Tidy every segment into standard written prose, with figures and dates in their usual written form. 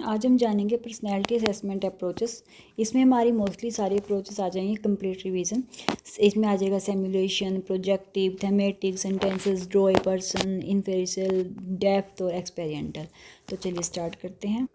आज हम जानेंगे पर्सनैलिटी असेसमेंट अप्रोचेस। इसमें हमारी मोस्टली सारी अप्रोचेस आ जाएंगे कंप्लीट रिवीजन। इसमें आ जाएगा simulation, projective, thematic, sentences, draw a person, inferential, depth और एक्सपेरिमेंटल। तो चलिए स्टार्ट करते हैं।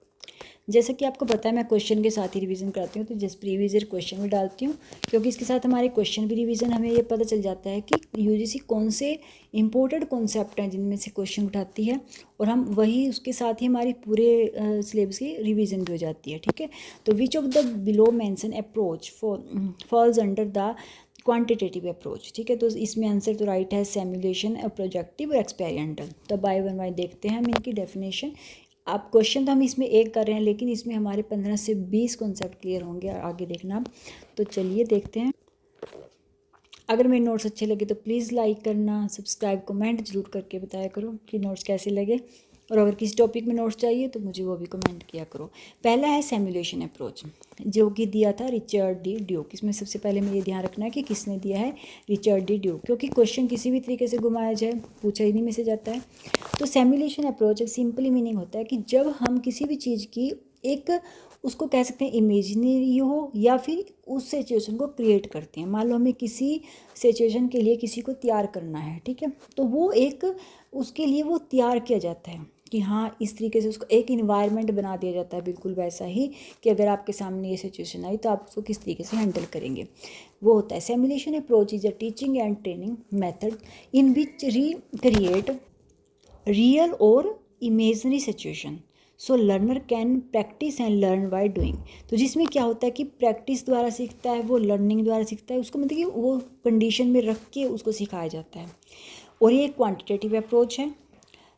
जैसा कि आपको पता है मैं क्वेश्चन के साथ ही रिवीजन कराती हूँ, तो जिस प्रीवियस ईयर क्वेश्चन भी डालती हूँ, क्योंकि इसके साथ हमारे क्वेश्चन भी रिवीजन हमें ये पता चल जाता है कि यूजीसी कौन से इंपॉर्टेंट कॉन्सेप्ट हैं जिनमें से क्वेश्चन उठाती है, और हम वही उसके साथ ही हमारी पूरे सिलेबस की रिवीजन भी हो जाती है। ठीक है, तो which of the below mention approach falls under the quantitative approach. ठीक है, तो इसमें आंसर तो राइट है सिमुलेशन, प्रोजेक्टिव और एक्सपेरिमेंटल। तो बाय वन बाय देखते हैं हम इनकी डेफिनेशन। आप क्वेश्चन तो हम इसमें एक कर रहे हैं, लेकिन इसमें हमारे 15 से 20 कॉन्सेप्ट क्लियर होंगे आगे देखना आप। तो चलिए देखते हैं। अगर मेरे नोट्स अच्छे लगे तो प्लीज़ लाइक करना, सब्सक्राइब, कमेंट जरूर करके बताया करो कि नोट्स कैसे लगे, और अगर किसी टॉपिक में नोट्स चाहिए तो मुझे वो भी कमेंट किया करो। पहला है सिमुलेशन अप्रोच, जो कि दिया था रिचर्ड डी ड्यूक। इसमें सबसे पहले मुझे ध्यान रखना है कि किसने दिया है, रिचर्ड डी ड्यूक, क्योंकि क्वेश्चन किसी भी तरीके से घुमाया जाए पूछा ही नहीं में से जाता है। तो सिमुलेशन अप्रोच एक सिंपली मीनिंग होता है कि जब हम किसी भी चीज़ की एक उसको कह सकते हैं इमेजिनरी हो, या फिर उस सिचुएशन को क्रिएट करते हैं। मान लो हमें किसी सिचुएशन के लिए किसी को तैयार करना है, ठीक है, तो वो एक उसके लिए वो तैयार किया जाता है कि हाँ इस तरीके से उसको एक इन्वायरमेंट बना दिया जाता है, बिल्कुल वैसा ही कि अगर आपके सामने ये सिचुएशन आई तो आप उसको किस तरीके से हैंडल करेंगे, वो होता है। Simulation approach is a teaching and training method in which recreate real और imaginary situation, so learner can practice and learn by doing. तो जिसमें क्या होता है कि प्रैक्टिस द्वारा सीखता है, वो लर्निंग द्वारा सीखता है, उसको मतलब कि वो कंडीशन में रख के उसको सिखाया जाता है। और ये क्वांटिटेटिव अप्रोच है।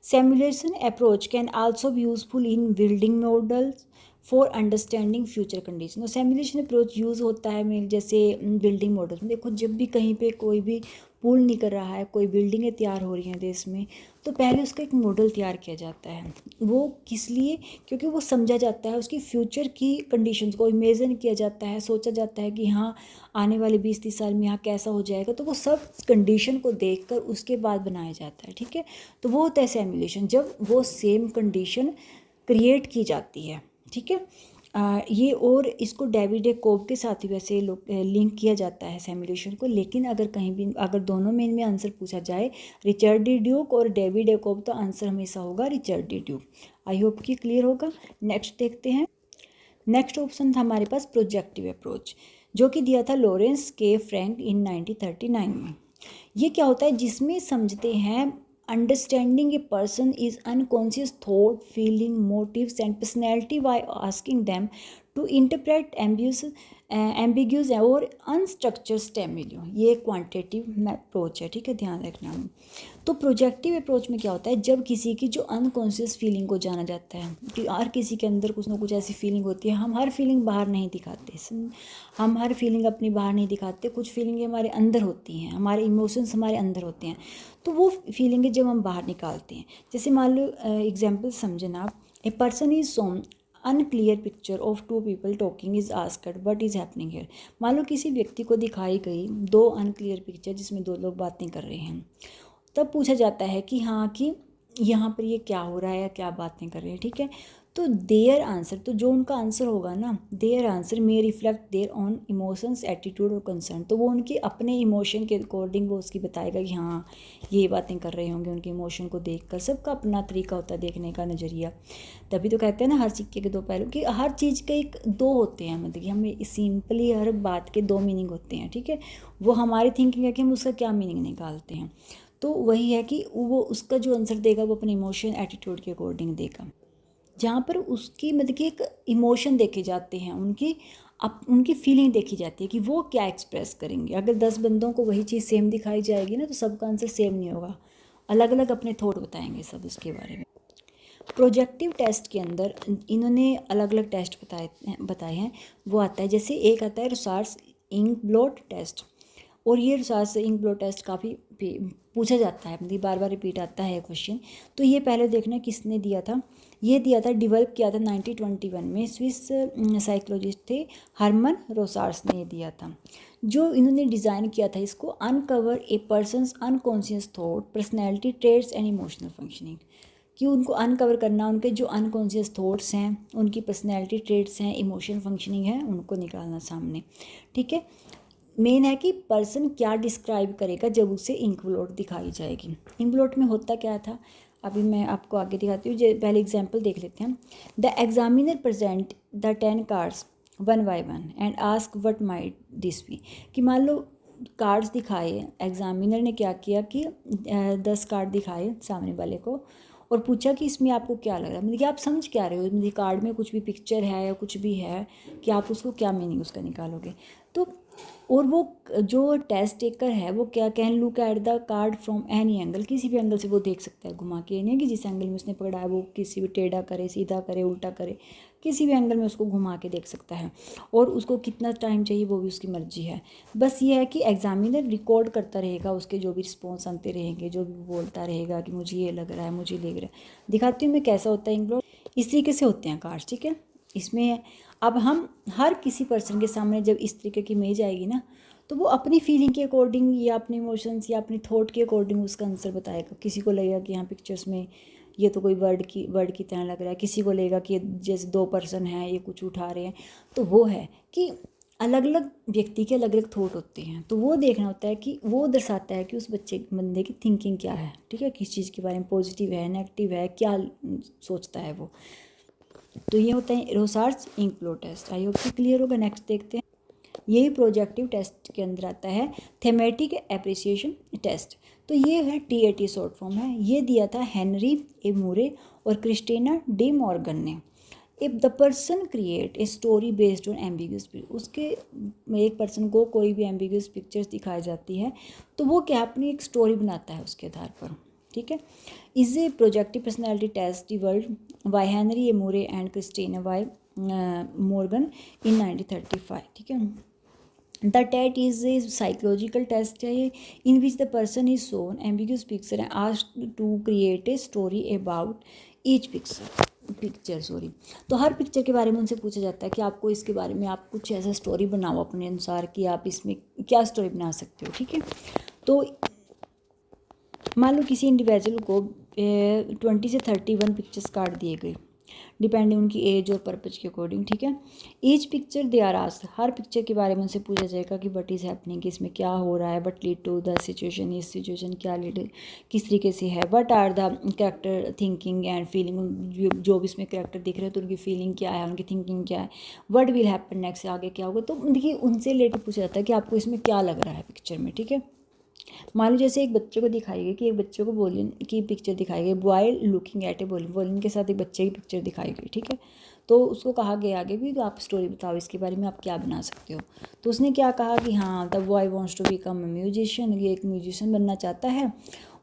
Simulation approach can also be useful in building models for understanding future condition. और सिमुलेशन अप्रोच यूज़ होता है में जैसे बिल्डिंग मॉडल्स में। देखो जब भी कहीं पे कोई भी पुल नहीं कर रहा है, कोई बिल्डिंगें तैयार हो रही हैं देश में, तो पहले उसका एक मॉडल तैयार किया जाता है। वो किस लिए? क्योंकि वो समझा जाता है, उसकी फ्यूचर की कंडीशंस को इमेजिन किया जाता है, सोचा जाता है कि हाँ आने वाले 20-30 साल में यहाँ कैसा हो जाएगा। तो वो सब कंडीशन को देखकर उसके बाद बनाया जाता है। ठीक है, तो वो होता है सिमुलेशन, जब वो सेम कंडीशन क्रिएट की जाती है। ठीक है, ये और इसको डेविड कोब के साथ ही वैसे लिंक किया जाता है सिमुलेशन को। लेकिन अगर कहीं भी अगर दोनों में इनमें आंसर पूछा जाए रिचर्ड डी ड्यूक और डेविड कोब, तो आंसर हमेशा होगा रिचर्ड डी ड्यूक। आई होप कि क्लियर होगा। नेक्स्ट देखते हैं। नेक्स्ट ऑप्शन था हमारे पास प्रोजेक्टिव अप्रोच, जो कि दिया था लॉरेंस के फ्रैंक इन 1939 में। ये क्या होता है, जिसमें समझते हैं understanding a person is unconscious thought, feeling, motives and personality by asking them to interpret ambiguous और अनस्ट्रक्चर्ड स्टेमिली। ये क्वांटिटेटिव अप्रोच है। ठीक है, ध्यान रखना। तो प्रोजेक्टिव अप्रोच में क्या होता है, जब किसी की जो अनकॉन्शियस फीलिंग को जाना जाता है कि हर किसी के अंदर कुछ ना कुछ ऐसी फीलिंग होती है। हम हर फीलिंग बाहर नहीं दिखाते, हम हर फीलिंग अपनी बाहर नहीं दिखाते। कुछ फीलिंगें हमारे अंदर होती हैं, हमारे इमोशंस हमारे अंदर होते हैं, तो वो फीलिंगें जब हम बाहर निकालते हैं, जैसे मान लो एग्जाम्पल समझना आप, a person is shown unclear picture of two people talking is asked what is happening here. मान लो किसी व्यक्ति को दिखाई गई दो अनक्लियर पिक्चर जिसमें दो लोग बातें कर रहे हैं, तब पूछा जाता है कि हाँ कि यहाँ पर ये क्या हो रहा है या क्या बातें कर रहे हैं। ठीक है, तो देयर आंसर, तो जो उनका आंसर होगा ना, their answer may reflect their on emotions, attitude और कंसर्न। तो वो उनके अपने इमोशन के अकॉर्डिंग वो उसकी बताएगा कि हाँ ये बातें कर रहे होंगे। उनके इमोशन को देखकर सबका अपना तरीका होता है देखने का, नज़रिया। तभी तो कहते हैं ना हर सिक्के के दो पहलू, कि हर चीज़ के एक दो होते हैं, मतलब कि हमें सिंपली हर बात के दो मीनिंग होते हैं। ठीक है, वो हमारी थिंकिंग है कि हम उसका क्या मीनिंग निकालते हैं। तो वही है कि वो उसका जो आंसर देगा वो अपने इमोशन एटीट्यूड के अकॉर्डिंग देगा, जहाँ पर उसकी मतलब कि एक इमोशन देखे जाते हैं, उनकी फीलिंग देखी जाती है कि वो क्या एक्सप्रेस करेंगे। अगर 10 बंदों को वही चीज़ सेम दिखाई जाएगी ना, तो सबका आंसर सेम नहीं होगा, अलग अलग अपने थॉट बताएंगे सब उसके बारे में। प्रोजेक्टिव टेस्ट के अंदर इन्होंने अलग अलग टेस्ट बताए हैं। वो आता है, जैसे एक आता है रुसार्स इंक ब्लॉट टेस्ट, और ये रुसार्स इंक ब्लॉट टेस्ट काफ़ी पूछा जाता है, मतलब बार बार रिपीट आता है क्वेश्चन। तो ये पहले देखना किसने दिया था। ये दिया था, डेवलप किया था 1921 में, स्विस साइकोलॉजिस्ट थे हरमन रोसार्स ने दिया था। जो इन्होंने डिज़ाइन किया था इसको, uncover A persons unconscious thought, personality traits and emotional functioning. कि उनको अनकवर करना, उनके जो अनकॉन्शियस थॉट्स हैं, उनकी पर्सनैलिटी ट्रेट्स हैं, इमोशन फंक्शनिंग है, उनको निकालना सामने। ठीक है, मेन है कि पर्सन क्या डिस्क्राइब करेगा जब उसे इंक ब्लॉट दिखाई जाएगी। इंक ब्लॉट में होता क्या था, अभी मैं आपको आगे दिखाती हूँ। पहले एग्जाम्पल देख लेते हैं। The examiner present the 10 cards one by one and ask what might this be. कि मान लो कार्ड्स दिखाए, एग्जामिनर ने क्या किया कि 10 कार्ड दिखाए सामने वाले को और पूछा कि इसमें आपको क्या लग रहा है, मतलब कि आप समझ क्या रहे हो, मतलब कार्ड में कुछ भी पिक्चर है या कुछ भी है कि आप उसको क्या मीनिंग उसका निकालोगे। तो और वो जो टेस्ट टेकर है वो क्या, can look at the card from any angle, किसी भी एंगल से वो देख सकता है घुमा के, नहीं कि जिस एंगल में उसने पकड़ा है वो किसी भी टेढ़ा करे, सीधा करे, उल्टा करे, किसी भी एंगल में उसको घुमा के देख सकता है। और उसको कितना टाइम चाहिए वो भी उसकी मर्जी है। बस ये है कि एग्जामिनर रिकॉर्ड करता रहेगा, उसके जो भी रिस्पॉन्स आते रहेंगे, जो भी बोलता रहेगा कि मुझे ये लग रहा है, मुझे लग रहा है। दिखाती हूँ मैं कैसा होता है इंक। इस तरीके से होते हैं कार्ड्स। ठीक है, इसमें अब हम हर किसी पर्सन के सामने जब इस तरीके की इमेज आएगी ना, तो वो अपनी फीलिंग के अकॉर्डिंग या अपने इमोशंस या अपनी थॉट के अकॉर्डिंग उसका आंसर बताएगा। किसी को लगेगा कि यहाँ पिक्चर्स में ये तो कोई वर्ड की तरह लग रहा है, किसी को लगेगा कि जैसे 2 पर्सन हैं, ये कुछ उठा रहे हैं। तो वो है कि अलग अलग व्यक्ति के अलग अलग थॉट होते हैं, तो वो देखना होता है कि वो दर्शाता है कि उस बंदे की थिंकिंग क्या है। ठीक है, किस चीज़ के बारे में, पॉजिटिव है, नेगेटिव है, क्या सोचता है वो। तो ये होता है Rorschach ink blot test. I hope कि क्लियर होगा। नेक्स्ट देखते हैं। यही प्रोजेक्टिव टेस्ट के अंदर आता है थेमेटिक एप्रिसिएशन टेस्ट। तो ये है TAT शॉर्ट फॉर्म है। ये दिया था हेनरी ए मूरे और क्रिस्टीना डी मॉर्गन ने। If the person create a story based on ambiguous, उसके एक पर्सन को कोई भी एम्बिगुअस पिक्चर्स दिखाई जाती है तो वो क्या अपनी एक स्टोरी बनाता है उसके आधार पर। ठीक है, is a projective personality test developed by Henry A Murray and Christina Y Morgan in 1935। ठीक है, the TAT is a psychological test है ये, in which the person is shown ambiguous picture and asked to create a story about each picture sorry. तो हर picture के बारे में उनसे पूछा जाता है कि आपको इसके बारे में आप कुछ ऐसा स्टोरी बनाओ अपने अनुसार कि आप इसमें क्या स्टोरी बना सकते हो। ठीक है, तो मान लो किसी इंडिविजुअल को 20 से 31 पिक्चर्स कार्ड दिए गए, डिपेंडिंग उनकी एज और पर्पज के अकॉर्डिंग। ठीक है, each picture they are asked, हर पिक्चर के बारे में उनसे पूछा जाएगा कि व्हाट इज़ हैपनिंग, कि इसमें क्या हो रहा है, what lead to the situation, इस सिचुएशन क्या लीड किस तरीके से है, what are the character thinking and feeling, जो भी इसमें कैरेक्टर दिख रहे हैं तो उनकी फीलिंग क्या है, उनकी थिंकिंग क्या है, व्हाट विल हैपन नेक्स्ट, आगे क्या होगा। तो देखिए उनसे रिलेटेड पूछा जाता है कि आपको इसमें क्या लग रहा है पिक्चर में। ठीक है, मान लो जैसे एक बच्चे को दिखाई गई कि एक बच्चे को वॉल्यूम की पिक्चर दिखाई गई, boy looking at A volume के साथ एक बच्चे की पिक्चर दिखाई गई। ठीक है, तो उसको कहा गया आगे भी आप स्टोरी बताओ इसके बारे में, आप क्या बना सकते हो। तो उसने क्या कहा कि हाँ the boy wants to become a musician, ये एक म्यूजिशियन बनना चाहता है।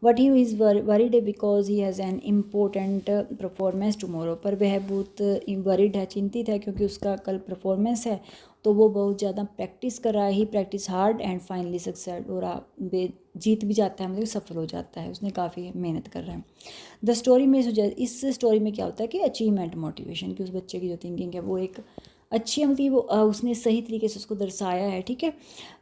But he is worried because he has an important performance tomorrow, पर वह बहुत वरीड है, चिंतित है क्योंकि उसका कल परफॉर्मेंस है, तो वो बहुत ज़्यादा प्रैक्टिस कर रहा है। He practice hard and finally success, और जीत भी जाता है, मतलब सफल हो जाता है, उसने काफ़ी मेहनत कर रहा है। द स्टोरी में इस स्टोरी में क्या होता है कि अचीवमेंट मोटिवेशन, कि उस बच्चे की जो थिंकिंग है वो एक अच्छी है, मतलब वो उसने सही तरीके से उसको दर्शाया है। ठीक है,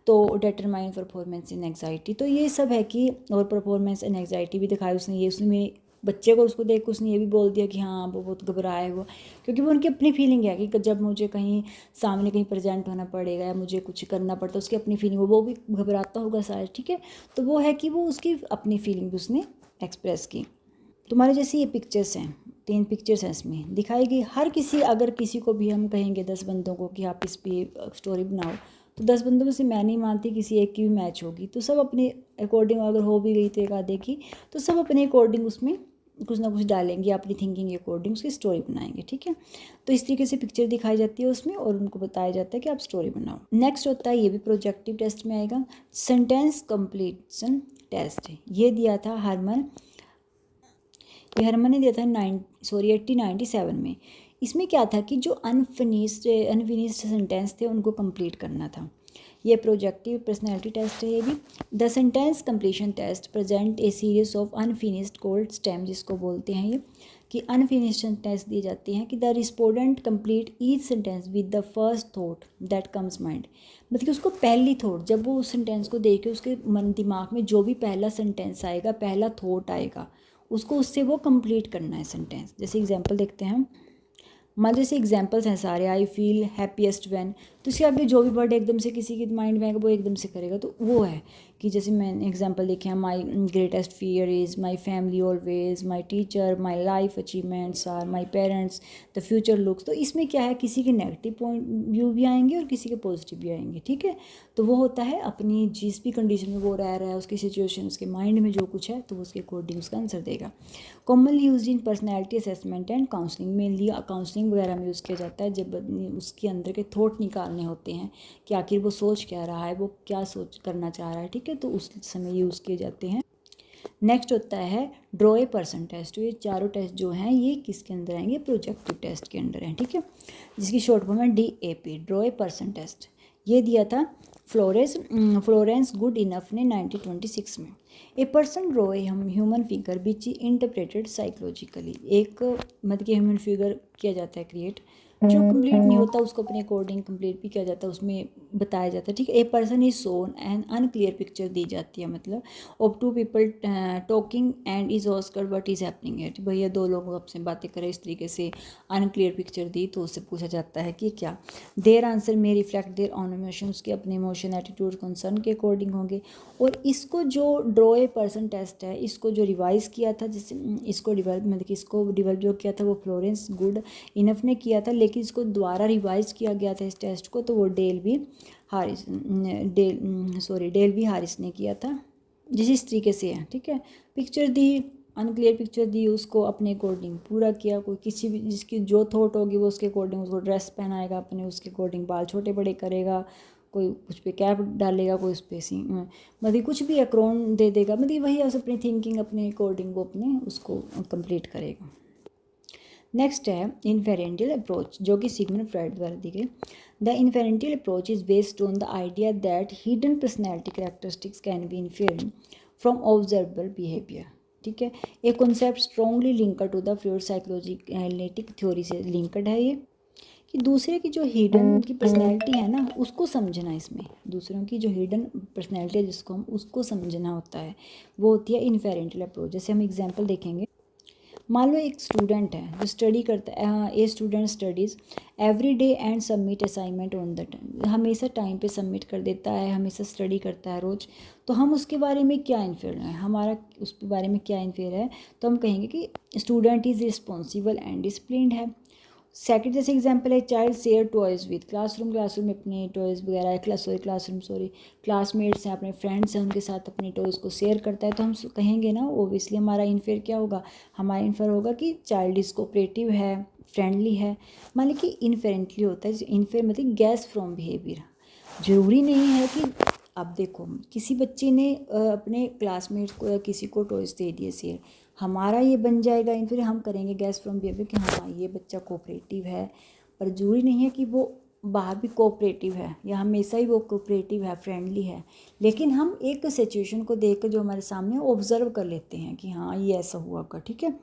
तो डिटरमाइन परफॉर्मेंस इन एंग्जाइटी, तो ये सब है कि, और परफॉर्मेंस इन एंग्जाइटी भी दिखाई उसने। ये उसमें बच्चे को उसको देख के उसने ये भी बोल दिया कि हाँ वो बहुत घबराया है वो, क्योंकि वो उनकी अपनी फीलिंग है कि जब मुझे कहीं सामने कहीं प्रेजेंट होना पड़ेगा या मुझे कुछ करना पड़ता है, उसकी अपनी फीलिंग, वो भी घबराता होगा शायद। ठीक है, तो वो है कि वो उसकी अपनी फीलिंग भी उसने एक्सप्रेस की। तुम्हारे जैसे ये पिक्चर्स हैं, 3 पिक्चर्स हैं इसमें दिखाई गई। हर किसी, अगर किसी को भी हम कहेंगे 10 बंदों को कि आप इस पर स्टोरी बनाओ, तो 10 बंदों में से मैं नहीं मानती किसी एक की भी मैच होगी। तो सब अपने अकॉर्डिंग, अगर हो भी गई तो एक आधे की, तो सब अपने अकॉर्डिंग उसमें कुछ ना कुछ डालेंगे, अपनी थिंकिंग के अकॉर्डिंग उसकी स्टोरी बनाएंगे। ठीक है, तो इस तरीके से पिक्चर दिखाई जाती है उसमें और उनको बताया जाता है कि आप स्टोरी बनाओ। नेक्स्ट होता है, ये भी प्रोजेक्टिव टेस्ट में आएगा, सेंटेंस कंप्लीशन टेस्ट। ये दिया था हरमन ने दिया था 1897 में। इसमें क्या था कि जो अनफिनिश्ड सेंटेंस थे उनको कंप्लीट करना था। ये प्रोजेक्टिव पर्सनैलिटी टेस्ट है। ये भी the sentence completion test present a series of unfinished cold stem, जिसको बोलते हैं ये कि अनफिनिश्ड सेंटेंस दी जाती हैं कि the respondent complete each sentence with the first thought that comes mind, मतलब कि उसको पहली थॉट, जब वो उस सेंटेंस को देख के उसके मन दिमाग में जो भी पहला सेंटेंस आएगा, पहला थॉट आएगा, उसको उससे वो कंप्लीट करना है सेंटेंस। जैसे एग्जांपल देखते हैं हम, मान जैसे एग्जांपल्स हैं सारे, आई फील हैप्पीएस्ट व्हेन, तो इसके आगे जो भी वर्ड एकदम से किसी के माइंड में आएगा वो एकदम से करेगा। तो वो है कि जैसे मैंने एग्जांपल देखे हैं, my greatest fear is my family always, my teacher, my life achievements are my parents, the future looks. तो इसमें क्या है, किसी के नेगेटिव पॉइंट व्यू भी आएंगे और किसी के पॉजिटिव भी आएंगे, ठीक है। तो वो होता है अपनी जिस भी कंडीशन में वो रह रहा है, उसकी सिचुएशन, उसके माइंड में जो कुछ है, तो उसके अकॉर्डिंग उसका आंसर देगा। Commonly use in personality assessment and counselling, mainly counselling वगैरह में यूज़ किया जाता है जब उसके अंदर के थॉट निकालने होते हैं कि आखिर वो सोच क्या रहा है, वो क्या सोच करना चाह रहा है, ठीक है, तो उस समय यूज़ किए जाते हैं। नेक्स्ट होता है ड्रॉ ए पर्सन टेस्ट। ये चारों टेस्ट जो हैं ये किसके अंदर आएंगे, प्रोजेक्टिव टेस्ट के अंदर हैं, ठीक है, जिसकी शॉर्ट फॉर्म है DAP, draw a person test. ये दिया था फ्लोरेंस गुड इनफ ने 1926 में। A person draw a human figure which interpreted psychologically, एक मतलब कि ह्यूमन फिगर किया जाता है क्रिएट, जो कंप्लीट नहीं होता उसको अपने अकॉर्डिंग कंप्लीट भी किया जाता है, उसमें बताया जाता है, ठीक है। A person is shown and unclear picture दी जाती है, मतलब of two people talking and is asked what is happening है, भैया दो लोग आपसे बातें करें, इस तरीके से अनक्लियर पिक्चर दी, तो उससे पूछा जाता है कि क्या। देयर आंसर में रिफ्लेक्ट देयर ऑन इमोशंस, के अपने इमोशन एटीट्यूड कंसर्न के अकॉर्डिंग होंगे। और इसको जो ड्रॉ ए पर्सन टेस्ट है, इसको जो रिवाइज़ किया था, जिससे इसको डिवेल्प मतलब कि इसको डिवेल्प जो किया था वो फ्लोरेंस गुड इनफ ने किया था, लेकिन इसको दोबारा रिवाइज किया गया था इस टेस्ट को, तो वो डेल वी हारिस ने किया था। जिस इस तरीके से है, ठीक है, पिक्चर दी, अनक्लियर पिक्चर दी, उसको अपने अकॉर्डिंग पूरा किया। कोई किसी भी जिसकी जो थॉट होगी वो उसके अकॉर्डिंग उसको ड्रेस पहनाएगा अपने, उसके अकॉर्डिंग बाल छोटे बड़े करेगा, कोई उस पर कैप डालेगा, कोई उस पर मतलब कुछ भी एक्रोन दे देगा, मतलब वही अपनी थिंकिंग अपने अकॉर्डिंग वो अपने उसको कंप्लीट करेगा। नेक्स्ट है इन्फेरेंटियल अप्रोच, जो कि सिगमंड फ्रॉइड द्वारा दी गई। The inferential approach is based on the idea that hidden personality characteristics can be inferred from observable behaviour, ठीक है। एक concept strongly linked to the Freud psychology analytic theory से लिंक्ड है ये, कि दूसरे की जो हिडन की पर्सनैलिटी है ना उसको समझना, इसमें दूसरों की जो हिडन पर्सनैलिटी है जिसको हम उसको समझना होता है, वो होती है इन्फेरेंटियल अप्रोच। जैसे हम एग्जांपल देखेंगे, मान लो एक स्टूडेंट है जो स्टडी करता है, a student studies every day and submit assignment on the time, हमेशा टाइम पे सबमिट कर देता है, हमेशा स्टडी करता है रोज़, तो हम उसके बारे में क्या इन्फेयर है, हमारा उस बारे में क्या इन्फेयर है, तो हम कहेंगे कि student is responsible and disciplined है। सेकंड जैसे एग्जांपल है, child share toys with classroom में अपने टॉयज़ वगैरह क्लासमेट्स हैं, अपने फ्रेंड्स हैं, उनके साथ अपने टॉयज़ को शेयर करता है, तो हम कहेंगे ना ओबियसली हमारा इन्फेयर क्या होगा, हमारा इन्फेयर होगा कि चाइल्ड इज़ कोऑपरेटिव है, फ्रेंडली है। मान ली कि इनफेरेंटली होता है, इन्फेयर मतलब गैस फ्रॉम बिहेवियर। ज़रूरी नहीं है कि अब देखो किसी बच्चे ने अपने क्लासमेट्स को या किसी को टॉयज़ दे दिए शेयर, हमारा ये बन जाएगा फिर हम करेंगे गैस फ्रॉम बिहेवियर कि हाँ ये बच्चा कोऑपरेटिव है, पर ज़रूरी नहीं है कि वो बाहर भी कोऑपरेटिव है या हमेशा ही वो कोऑपरेटिव है, फ्रेंडली है, लेकिन हम एक सिचुएशन को देख कर जो हमारे सामने ऑब्जर्व कर लेते हैं कि हाँ ये ऐसा हुआ का, ठीक है।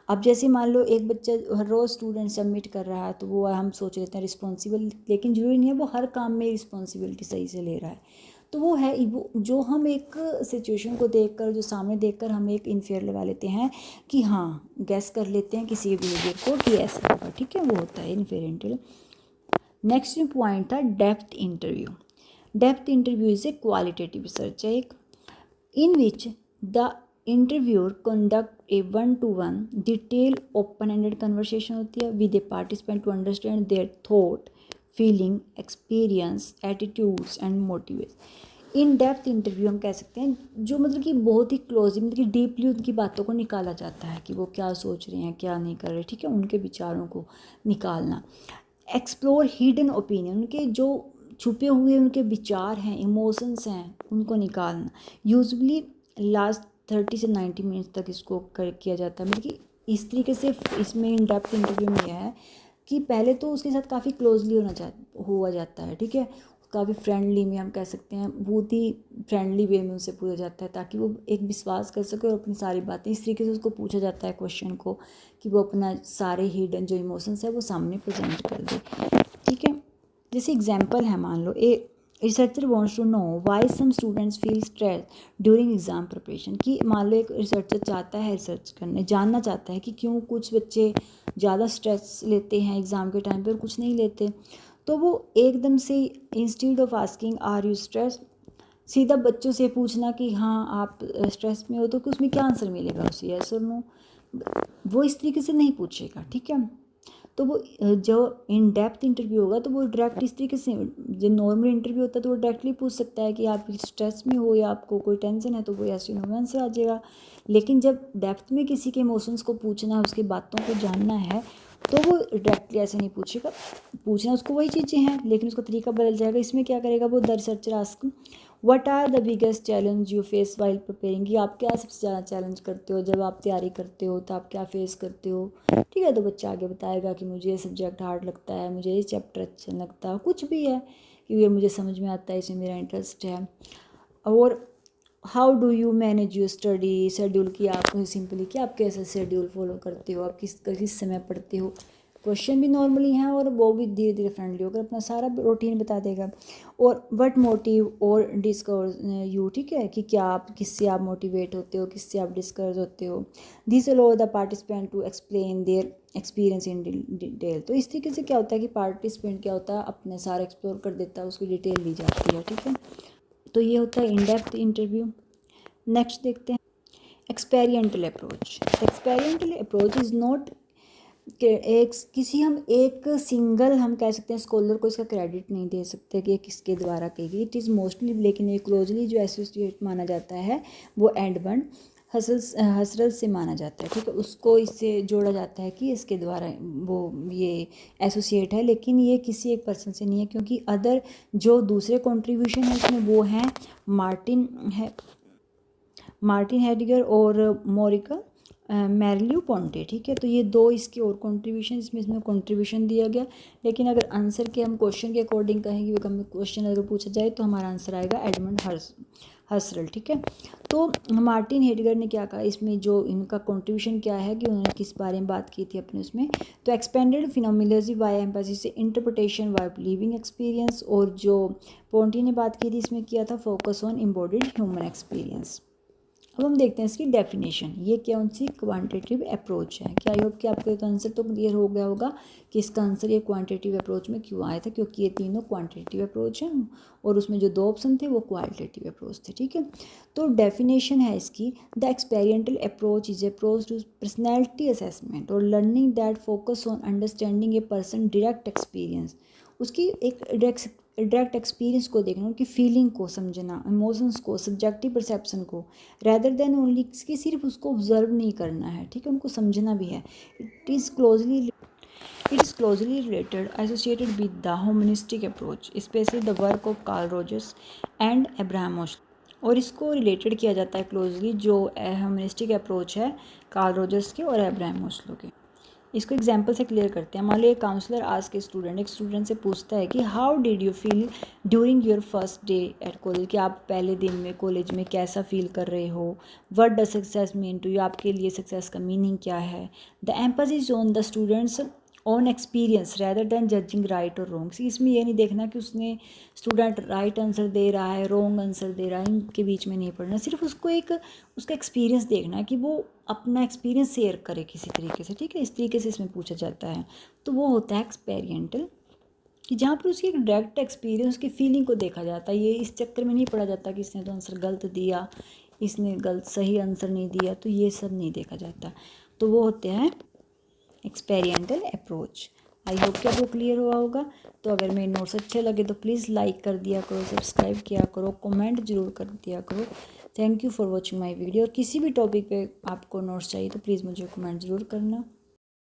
अब जैसे मान लो एक बच्चा हर रोज़ स्टूडेंट सबमिट कर रहा है, तो वो हम सोच लेते हैं रिस्पॉन्सिबल, लेकिन ज़रूरी नहीं है वो हर काम में रिस्पॉन्सिबिलिटी सही से ले रहा है, तो वो है वो जो हम एक सिचुएशन को देखकर जो सामने देखकर हम एक इन्फेयर लगा लेते हैं कि हाँ गैस कर लेते हैं किसी बिहेवियर को कि ऐसा होगा, ठीक है, वो होता है इन्फेरेंटियल। नेक्स्ट पॉइंट था depth interview. Depth interview is a qualitative research है एक, in which the interviewer conduct a 1-to-1 detail open ended conversation होती है with a participant to understand their thought, feeling, experience, attitudes and motivate. In depth interview हम कह सकते हैं जो मतलब कि बहुत ही क्लोजली मतलब कि डीपली उनकी बातों को निकाला जाता है कि वो क्या सोच रहे हैं क्या नहीं कर रहे, ठीक है, उनके विचारों को निकालना। एक्सप्लोर हिडन ओपिनियन, उनके जो छुपे हुए उनके विचार हैं, इमोशंस हैं, उनको निकालना। यूजुअली लास्ट 30 से 90 मिनट्स तक इसको किया जाता है, मतलब कि इस तरीके से इसमें इन डेप्थ इंटरव्यू में यह है कि पहले तो उसके साथ काफ़ी क्लोजली हुआ जाता है, ठीक है, काफ़ी फ्रेंडली में हम कह सकते हैं, बहुत ही फ्रेंडली वे में उनसे पूछा जाता है ताकि वो एक विश्वास कर सके और अपनी सारी बातें इस तरीके से उसको पूछा जाता है क्वेश्चन को कि वो अपना सारे हिडन जो इमोशंस है वो सामने प्रेजेंट कर दे, ठीक है। जैसे एग्जांपल है, मान लो researcher wants to know why some students feel stress during exam preparation, कि मान लो एक रिसर्चर चाहता है रिसर्च करने, जानना चाहता है कि क्यों कुछ बच्चे ज़्यादा स्ट्रेस लेते हैं एग्ज़ाम के टाइम पर और कुछ नहीं लेते। तो वो एकदम से instead of asking are you stress, सीधा बच्चों से पूछना कि हाँ आप स्ट्रेस में हो, तो उसमें क्या आंसर मिलेगा उसे, यस और नो। वो इस तरीके से नहीं पूछेगा, ठीक है। तो वो जो इन डेप्थ इंटरव्यू होगा तो वो डायरेक्ट इस तरीके से, जो नॉर्मल इंटरव्यू होता है तो वो डायरेक्टली पूछ सकता है कि आप स्ट्रेस में हो या आपको कोई टेंशन है, तो वो यस नो में आंसर आ जाएगा। लेकिन जब डेप्थ में किसी के इमोशंस को पूछना है, उसकी बातों को जानना है, तो वो डायरेक्टली ऐसे नहीं पूछेगा। पूछना उसको वही चीज़ें हैं, लेकिन उसका तरीका बदल जाएगा। इसमें क्या करेगा वो, the researcher ask what are the biggest challenge you face while preparing, कि आप क्या सबसे ज़्यादा चैलेंज करते हो जब आप तैयारी करते हो, तो आप क्या फेस करते हो। ठीक है, तो बच्चा आगे बताएगा कि मुझे ये सब्जेक्ट हार्ड लगता है, मुझे ये चैप्टर अच्छा लगता है, कुछ भी है कि ये मुझे समझ में आता है, इसमें मेरा इंटरेस्ट है। और how do you manage your study schedule, की आप सिंपली कि आप कैसे शेड्यूल फॉलो करते हो, आप किस समय पढ़ते हो। क्वेश्चन भी नॉर्मली हैं और वो भी धीरे धीरे फ्रेंडली होकर अपना सारा रूटीन बता देगा। और व्हाट मोटिव और डिस्कर्स यू, ठीक है, कि क्या आप किससे आप मोटिवेट होते हो, किससे आप डिस्कर्स होते हो। This allow the participant to explain their experience in detail. तो इस तरीके से क्या होता है कि पार्टिसिपेंट क्या होता है, अपने सारा एक्सप्लोर कर देता है, उसकी डिटेल दी जाती है, ठीक है। तो ये होता है इन डेप्थ इंटरव्यू। नेक्स्ट देखते हैं experimental approach. Experimental approach is not एक किसी, हम एक सिंगल हम कह सकते हैं स्कॉलर को इसका क्रेडिट नहीं दे सकते कि ये किसके द्वारा की गई। इट इज़ मोस्टली, लेकिन ये क्लोजली जो एसोसिएट माना जाता है वो एडमंड हसरल से माना जाता है, ठीक है। उसको इससे जोड़ा जाता है कि इसके द्वारा वो ये एसोसिएट है, लेकिन ये किसी एक पर्सन से नहीं है, क्योंकि अदर जो दूसरे कंट्रीब्यूशन है उसमें वो हैं मार्टिन हेडिगर और मोरिका मैरल्यू पोंटे, ठीक है। तो ये दो इसके और कंट्रीब्यूशन, इसमें कंट्रीब्यूशन दिया गया। लेकिन अगर आंसर के हम क्वेश्चन के अकॉर्डिंग कहेंगे, हमें क्वेश्चन अगर पूछा जाए तो हमारा आंसर आएगा एडमंड हसरल, ठीक है। तो मार्टिन हेडिगर ने क्या कहा, इसमें जो इनका कंट्रीब्यूशन क्या है कि उन्होंने किस बारे में बात की थी अपने उसमें, तो एक्सपेंडेड फिनोमिनोलॉजी वाई एम्फेसिस से इंटरप्रिटेशन वाई लिविंग एक्सपीरियंस। और जो पोंटी ने बात की थी इसमें किया था focus on embodied human experience. अब हम देखते हैं इसकी डेफिनेशन, ये कौन सी क्वांटिटेटिव अप्रोच है। क्या आई होप कि आपको तो आंसर तो क्लियर हो गया होगा कि इसका आंसर ये क्वांटिटेटिव अप्रोच में क्यों आया था, क्योंकि ये तीनों क्वांटिटेटिव अप्रोच हैं और उसमें जो दो ऑप्शन थे वो क्वालिटेटिव अप्रोच थे, ठीक है। तो डेफिनेशन है इसकी, the experimental approach is approach to personality assessment और learning that focus on understanding a person direct experience. उसकी एक डायरेक्ट एक्सपीरियंस को देखना, उनकी फीलिंग को समझना, इमोशंस को, सब्जेक्टिव परसेप्शन को, रैदर देन ओनली कि सिर्फ उसको ऑब्जर्व नहीं करना है, ठीक है, उनको समझना भी है। It is closely related associated with the humanistic approach, specially the work of Karl Rogers and Abraham Maslow. और इसको रिलेटेड किया जाता है क्लोजली जो ह्यूमनिस्टिक अप्रोच है कार्ल रॉजर्स के और अब्राहम मास्लो के। इसको एग्जाम्पल से क्लियर करते हैं। मान लो एक काउंसलर आज के स्टूडेंट एक स्टूडेंट से पूछता है कि how did you feel during your first day at college, कि आप पहले दिन में कॉलेज में कैसा फील कर रहे हो। What does success mean to you, आपके लिए सक्सेस का मीनिंग क्या है। The emphasis on the students on experience rather than judging right और रॉन्ग। इसमें ये नहीं देखना कि उसने स्टूडेंट राइट आंसर दे रहा है, रॉन्ग आंसर दे रहा है, इनके बीच में नहीं पढ़ना। सिर्फ उसको एक उसका एक्सपीरियंस देखना है कि वो अपना एक्सपीरियंस शेयर करे किसी तरीके से, ठीक है। इस तरीके से इसमें पूछा जाता है। तो वो होता है एक्सपेरिमेंटल, कि जहाँ पर उसकी एक डायरेक्ट एक्सपीरियंस की फीलिंग को देखा जाता है। ये इस चक्कर में नहीं पढ़ा जाता कि इसने तो आंसर गलत दिया, इसने सही आंसर नहीं दिया, तो ये सब नहीं देखा जाता। तो वो होते हैं एक्सपेरिमेंटल अप्रोच। आई होप कि आपको क्लियर हुआ होगा। तो अगर मेरे नोट्स अच्छे लगे तो प्लीज़ लाइक कर दिया करो, सब्सक्राइब किया करो, कमेंट जरूर कर दिया करो। Thank you for watching my video. और किसी भी टॉपिक पे आपको नोट्स चाहिए तो प्लीज़ मुझे कमेंट ज़रूर करना।